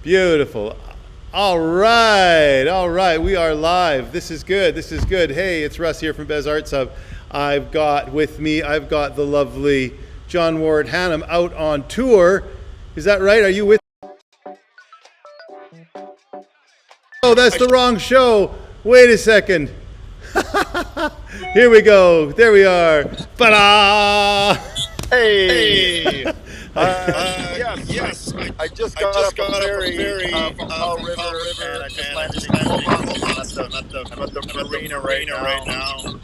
Beautiful. All right. We are live. This is good. Hey, it's Russ here from Bez Arts Hub. I've got the lovely John Wort Hannam out on tour. Is that right? Are you with? Oh, that's the wrong show. Wait a second. Here we go. There we are. Ta-da! Hey! Yes. I just got off a ferry from Powell River, and I just landed in I'm at the marina right now.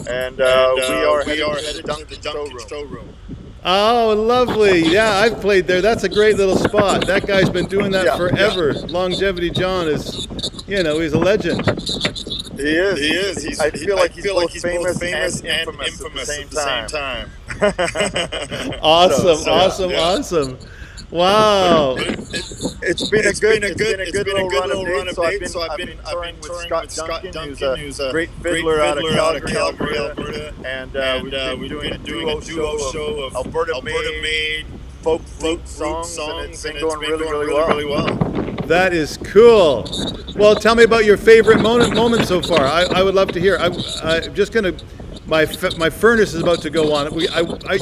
And we are headed to the Duncan showroom. Oh, lovely. Yeah, I've played there. That's a great little spot. That guy's been doing that forever. Yeah. Longevity John is, he's a legend. He is. I feel like he's both famous and infamous at the same time. Awesome. Wow. It's been a good little run of dates. So I've been touring with Scott Duncan, who's a great fiddler out of Calgary, Alberta. And we've been doing a duo show of Alberta-made folk songs, and it's been going really well. That is cool. Well, tell me about your favorite moment so far. I would love to hear. I'm just going to... My furnace is about to go on.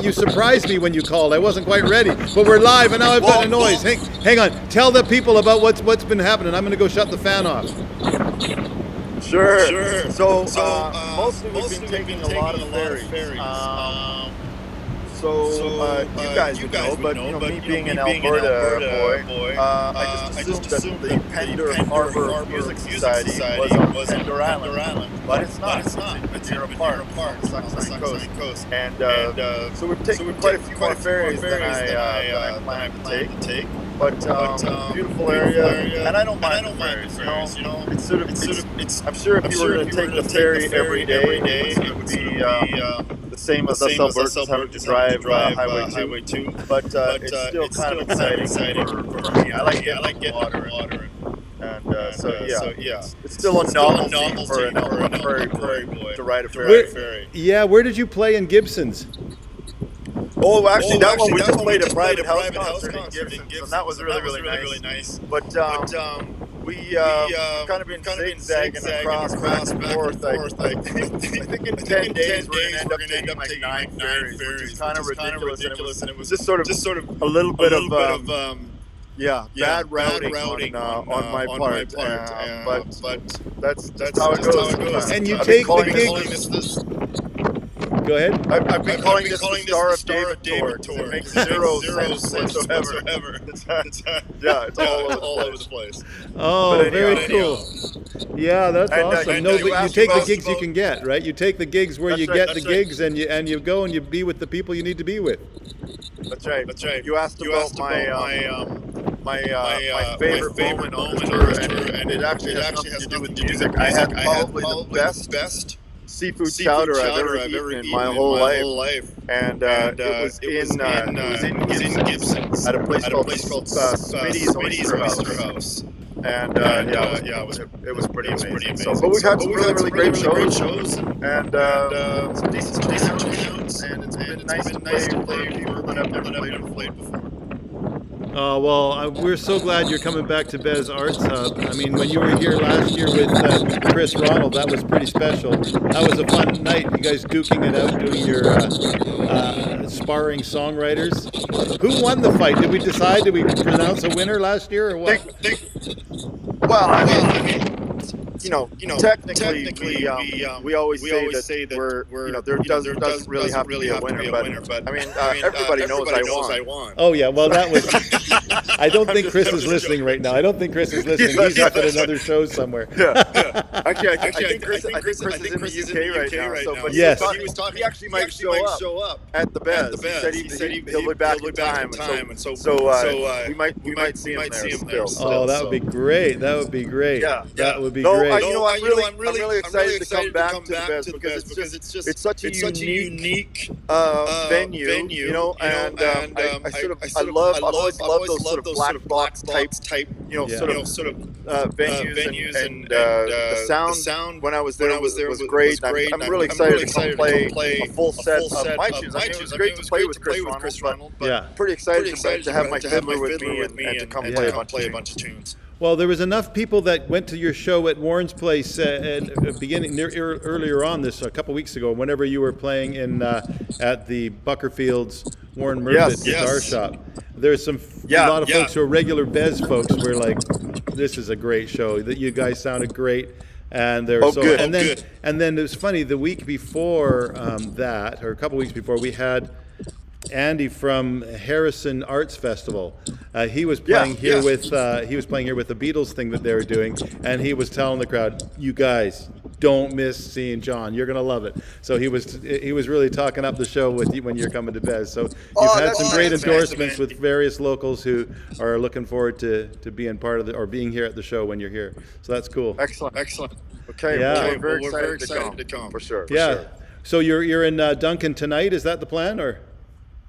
You surprised me when you called. I wasn't quite ready, but we're live, and now I've got a noise. Hang on. Tell the people about what's been happening. I'm going to go shut the fan off. Sure. So mostly we've been taking a lot of ferries. You guys would know, but me being an Alberta boy, I just assumed that the Pender Harbor Music Society was on Pender Island. But it's not. It's near a park on the Sunshine Coast. And so we've taken quite a few more ferries than I planned to take. But beautiful area, and I don't mind the ferries. It's I'm sure if you were to take the ferry every day, it would be the same as us Albertans having to drive Highway 2. But it's still kind of exciting for me. I like getting water. It's still a novelty for a prairie boy to ride a ferry. Yeah, where did you play in Gibson's? Oh, actually, that one we just played a private house concert in Gibson, and that was really nice. But we kind of been zigzagging across back and forth. I think in 10 days we're going to end up taking like 9 ferries, which is kind of ridiculous. And it was just sort of a little bit of bad routing on my part. But that's how it goes. And you take the gigs. Go ahead. I've been calling this the Star of David tour. It makes zero sense whatsoever. It's all over the place. Oh, very cool. Yeah, that's awesome. No, but you take the gigs you can get, right? You take the gigs where you get the gigs, and you go and you be with the people you need to be with. That's right. You asked about my favorite moment on the tour, and it actually has nothing to do with music. I had probably the best seafood chowder I've ever eaten in my whole life, and it was in Gibson at a place called Smitty's Oyster House. And it was pretty amazing. But we've had some really great shows, and some decent turnouts, and it's been nice to play people that I've never played before. Well, we're so glad you're coming back to Bez Arts Hub. I mean, when you were here last year with Chris Ronald, that was pretty special. That was a fun night. You guys duking it out, doing your sparring songwriters. Who won the fight? Did we decide? Did we pronounce a winner last year, or what? Well, I mean, technically, we always say that we're there doesn't really have to be a winner, but I mean, everybody knows I won. Oh yeah, well that was. I don't think Chris is listening right now. He's up at another show somewhere. Yeah. Actually, I think Chris is in the UK right now. But yes, he actually might show up at the Bez. He said he'll be back in time, we might see him there still. Oh, that would be great. Yeah, that would be great. great. I'm really excited to come back to the Bez because it's such a unique venue, and I've always loved those sort of black box type, venues, and the sound when I was there was great. I'm really excited to come play a full set of my tunes. I mean, it was great to play with Chris Ronald, but pretty excited to have my fiddler with me and to come play a bunch of tunes. Well, there was enough people that went to your show at Warren's place earlier on this, a couple weeks ago, whenever you were playing in at the Buckerfield's Warren Murphy guitar shop. There's a lot of folks who are regular Bez folks were like, "This is a great show. That you guys sounded great." And they're good. And then it was funny. The week before that, or a couple weeks before, we had Andy from Harrison Arts Festival. He was playing here with the Beatles thing that they were doing, and he was telling the crowd, "You guys don't miss seeing John. You're gonna love it." So he was really talking up the show with you when you're coming to Bez. So you've had some great endorsements with various locals who are looking forward to being part of the or being here at the show when you're here. So that's cool. Excellent. Okay, we're very excited to come for sure. So you're in Duncan tonight. Is that the plan, or?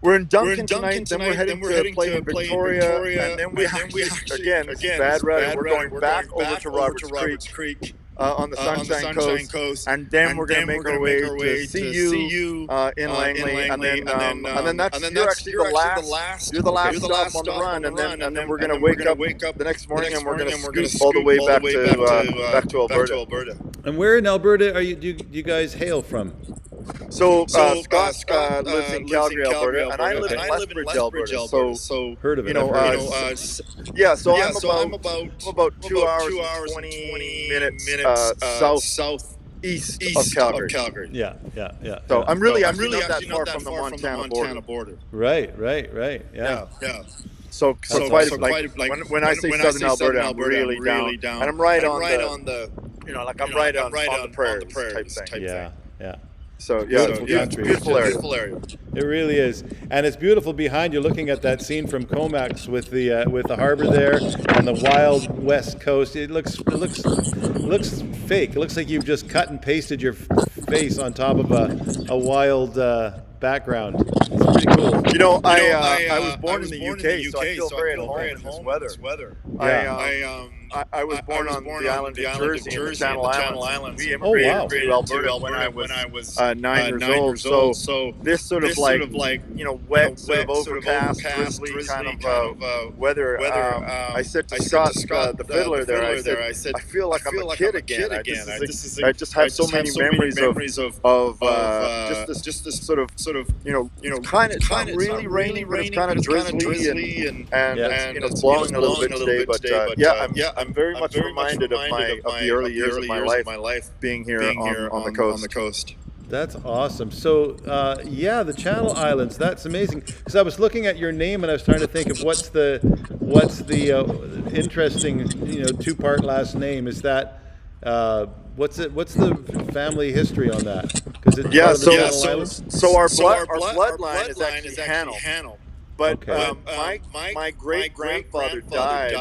We're in Duncan tonight, then we're heading to play in Victoria, and then we actually, again, bad route, we're going back over to Roberts Creek on the Sunshine Coast, and then we're going to make our way to see you in Langley, and then you're actually the last stop on the run, and then we're going to wake up the next morning, and we're going to scoot all the way back to Alberta. And where in Alberta do you guys hail from? So Scott lives in Calgary, Alberta, and I live in Lethbridge, Alberta. So heard of it? So I'm about 2 hours and 20 minutes southeast of Calgary. Yeah. So I'm really not that far from the Montana border. Right. Yeah. So quite when I say Southern Alberta, I'm really down, and I'm right on the prairies type thing. Yeah. So it's a beautiful area. It really is, and it's beautiful behind you. Looking at that scene from Comox with the harbor there and the wild west coast, it looks fake. It looks like you've just cut and pasted your face on top of a wild background. It's pretty cool. I was born in the UK, so I feel very at home in this weather. I was born on the island of Jersey, in the Channel Islands. We immigrated to Alberta when I was 9 years old. So this sort of wet, sort of overcast, drizzly kind of weather. I said to Scott, the fiddler there, I said, I feel like I'm a kid again. I just have so many memories of just this sort of kind of not really rainy, but it's kind of drizzly and it's blowing a little bit today. But I'm very much reminded of the early years of my life being here on the coast. That's awesome. So, the Channel Islands. That's amazing. Because I was looking at your name and I was trying to think of what's the interesting two-part last name. Is that what's the family history on that? Because it's so our bloodline is actually Hannam. But my great grandfather died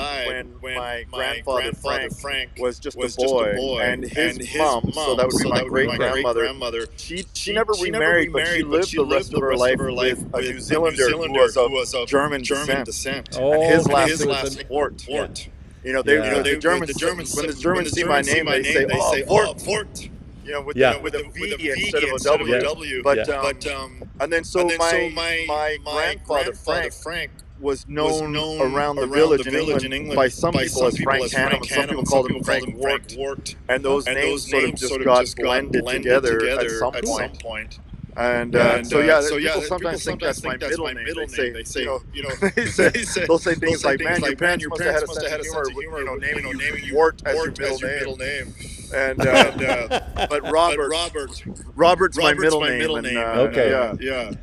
when my grandfather Frank was just a boy, and his mom, so that would be my great grandmother. She never remarried, but she lived the rest of her life with a New Zealander who was of German descent. Oh, and his last name was Wort. The Germans see my name, they say, Wort. With a V instead of a W. But and then my grandfather Frank was known around the village in England by some people as Frank Hannam, and some people called him Frank Wort. And those names sort of just got blended together at some point. And people sometimes think that's my middle name. They say, they'll say things like, "Man, your parents must have had a sense of humor, naming you Wort as your middle name." And but Robert's my middle name. Okay.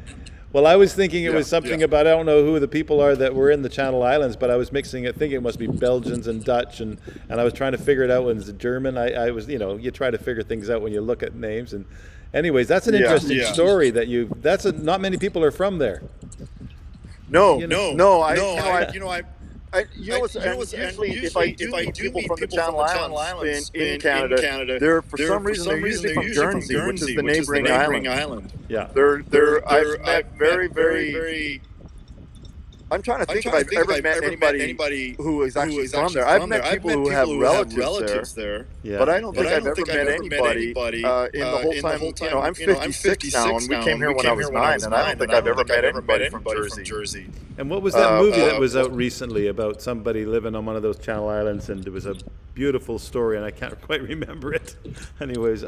Well, I was thinking it was something about, I don't know who the people are that were in the Channel Islands, but I was mixing it, thinking it must be Belgians and Dutch, and I was trying to figure it out when it's German. I was, you try to figure things out when you look at names. And anyways, that's an interesting story that not many people are from there. No. usually if I do meet people from the Channel Islands in Canada, they're for some reason they're usually from Guernsey, which is the neighboring island. Yeah. I've met very. I'm trying to think if I've ever met anybody who is actually from there. I've met people who have relatives there, but I don't think I've ever met anybody in the whole time. I'm 56 now, and we came here when I was 9, and I don't think I've ever met anybody from Jersey. And what was that movie that was out recently about somebody living on one of those Channel Islands, and it was a beautiful story, and I can't quite remember it. Anyways,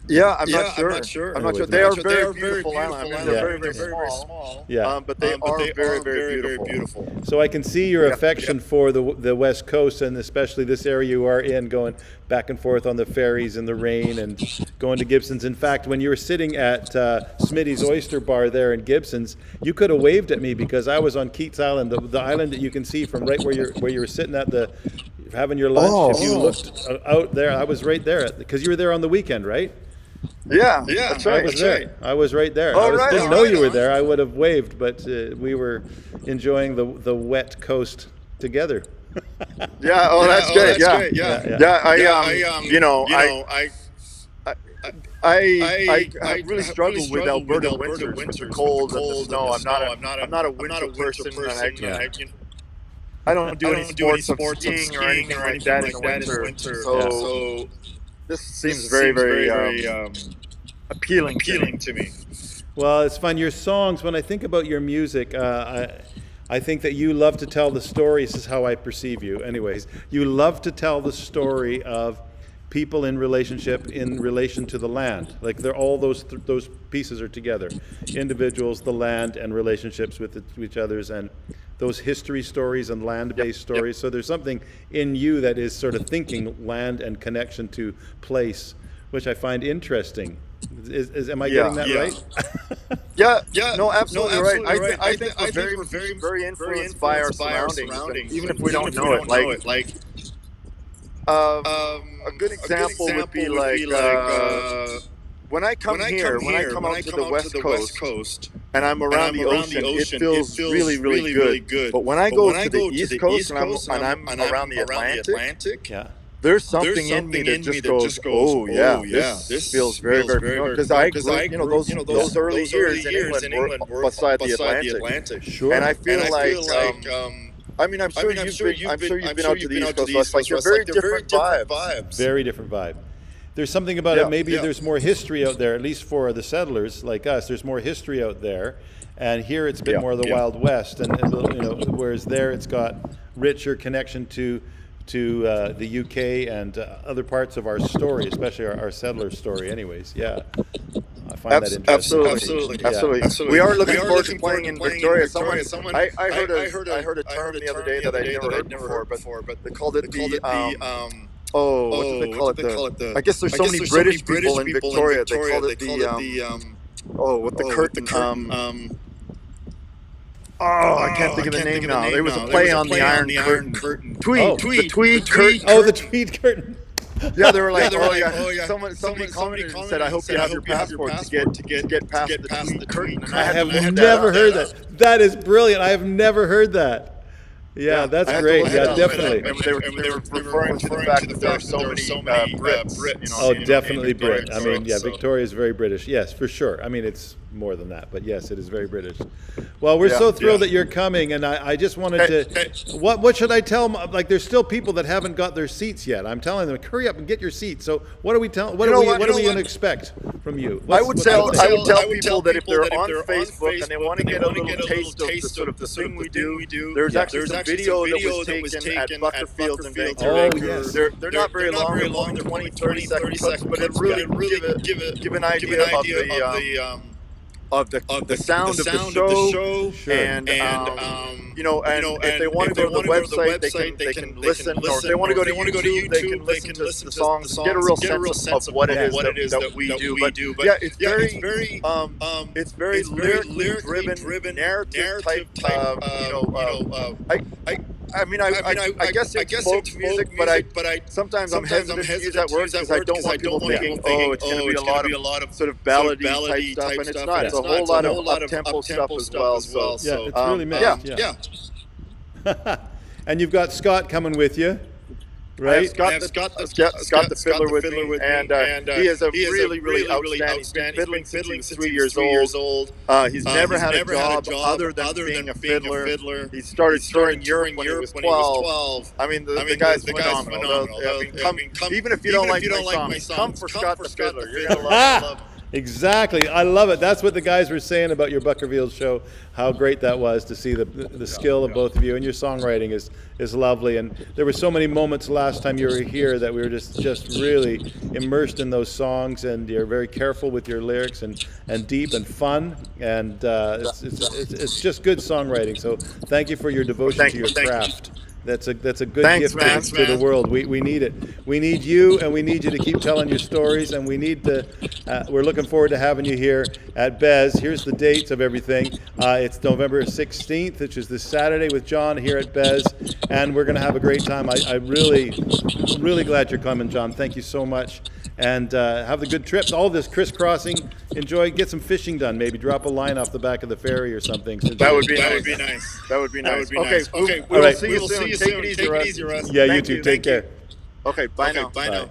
yeah, I'm not sure. They are very beautiful islands. I mean, they're very small. Yeah. But they are very beautiful. So I can see your affection for the West Coast, and especially this area you are in, going back and forth on the ferries in the rain and going to Gibson's. In fact, when you were sitting at Smitty's Oyster Bar there in Gibson's, you could have waved at me because I was on Keats Island, the island that you can see from right where you were sitting at having your lunch. If you looked out there, I was right there because you were there on the weekend, right? Yeah, that's right. I was right there. I didn't know you were there. I would have waved, but we were enjoying the wet coast together. Yeah. Oh, that's great. I really struggle with Alberta winters, with the cold and the snow. I'm not a winter person. I don't do any sports of skiing or anything like that in the winter. So this seems very appealing to me. Well, it's fun. Your songs, when I think about your music, I think that you love to tell the story. This is how I perceive you. Anyways, you love to tell the story of people in relation to the land. Like they're all those pieces are together. Individuals, the land, and relationships with each others, and those history stories and land-based stories. So there's something in you that is sort of thinking land and connection to place, which I find interesting. Am I getting that right? No, absolutely right. I think we're very influenced by our surroundings, even if we don't know it. Like a good example would be when I come here, when I come out to the West Coast, and I'm around the ocean, it feels really good. But when I go to the East Coast and I'm around the Atlantic, there's something in me that just goes, this feels very familiar. Because I grew, those early years in England were beside the Atlantic. Sure. And I feel like I'm sure you've been out to the East Coast. It's like a very different vibe. Very different vibe. There's something about it. Maybe there's more history out there, at least for the settlers like us. There's more history out there, and here it's a bit more of the Wild West. And whereas there it's got richer connection to the UK and other parts of our story, especially our settler story. Anyways, I find that interesting. Absolutely. We are looking forward to playing in Victoria. I heard a term the other day that I never heard before, but they called it what do they call it? I guess there's so many British people in Victoria. They called it the curtain. I can't think of the name now. There was a play on the Iron Curtain. The tweed curtain. Oh, the tweed curtain. Yeah, they were like, Somebody commented and said, "I hope you have your passport to get past the curtain." I have never heard that. That is brilliant. I have never heard that. Yeah, that's great. Yeah, definitely. They were referring to the fact that there are so many Brits. Definitely Brit. I mean, Victoria is very British. Yes, for sure. I mean, it's more than that, but yes, it is very British. Well, we're so thrilled that you're coming, and I just wanted to. What should I tell them? Like, there's still people that haven't got their seats yet. I'm telling them, hurry up and get your seats. So, what are we telling? What are we going to expect from you? I would tell people that if they're on Facebook and they want to get a little taste of the sort of the thing we do, there's actually some video that was taken at Butterfield in Vancouver. Oh, yes. They're not very long, 20, 30 seconds, but it really give an idea of the sound of the show. Sure. And if they want to go to the website, they can listen. Or if they want to go to YouTube, they can listen to the songs, get a real sense of what it is that we do. But it's very lyrically driven, narrative type. I guess it's folk music, but sometimes I'm hesitant to use that word because I don't want people thinking, it's going to be a lot of sort of ballady type stuff, and it's not. It's a whole lot of up-tempo stuff as well. So it's really mixed. And you've got Scott coming with you, right? I have Scott the fiddler with me, and he is a really outstanding. He's been fiddling since he was 3 years old. He's never had a job other than being a fiddler. He started touring Europe when he was 12. I mean, the guy's phenomenal. Even if you don't like my songs, come for Scott the fiddler. You're gonna love him. Exactly. I love it. That's what the guys were saying about your Buckerfield show, how great that was to see the skill of both of you, and your songwriting is lovely. And there were so many moments last time you were here that we were just really immersed in those songs, and you're very careful with your lyrics and deep and fun, and it's just good songwriting. So thank you for your devotion to your craft. That's a good gift to the world. We need it. We need you, and we need you to keep telling your stories. And we need to. We're looking forward to having you here at Bez. Here's the dates of everything. It's November 16th, which is this Saturday with John here at Bez, and we're going to have a great time. I'm really glad you're coming, John. Thank you so much. And have the good trips. All this crisscrossing. Enjoy. Get some fishing done. Maybe drop a line off the back of the ferry or something. That would be nice. That would be nice. Okay. We'll see you soon. Take it easy, Russ. Yeah, you too. Take care. Okay. Bye now. Bye.